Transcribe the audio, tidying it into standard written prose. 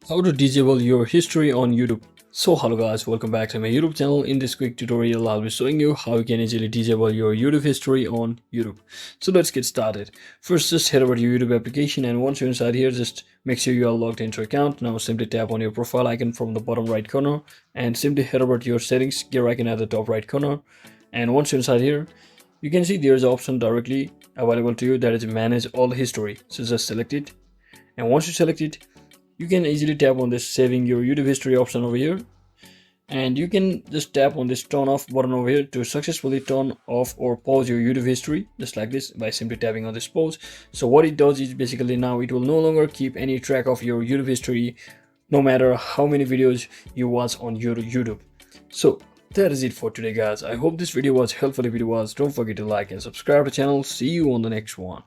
How to disable your history on YouTube. So hello guys, welcome back to my YouTube channel. In this quick tutorial I'll be showing you how you can easily disable your YouTube history on YouTube. So let's get started. First, just head over to your YouTube application, and once you're inside here, just make sure you are logged into your account. Now simply tap on your profile icon from the bottom right corner and simply head over to your settings gear icon at the top right corner. And once you're inside here, you can see there's an option directly available to you, that is manage all history. So just select it, and once you select it, you can easily tap on this saving your YouTube history option over here, and you can just tap on this turn off button over here to successfully turn off or pause your YouTube history, just like this, by simply tapping on this pause. So what it does is basically now it will no longer keep any track of your YouTube history, no matter how many videos you watch on your YouTube. So that is it for today guys. I hope this video was helpful. If it was, don't forget to like and subscribe to the channel. See you on the next one.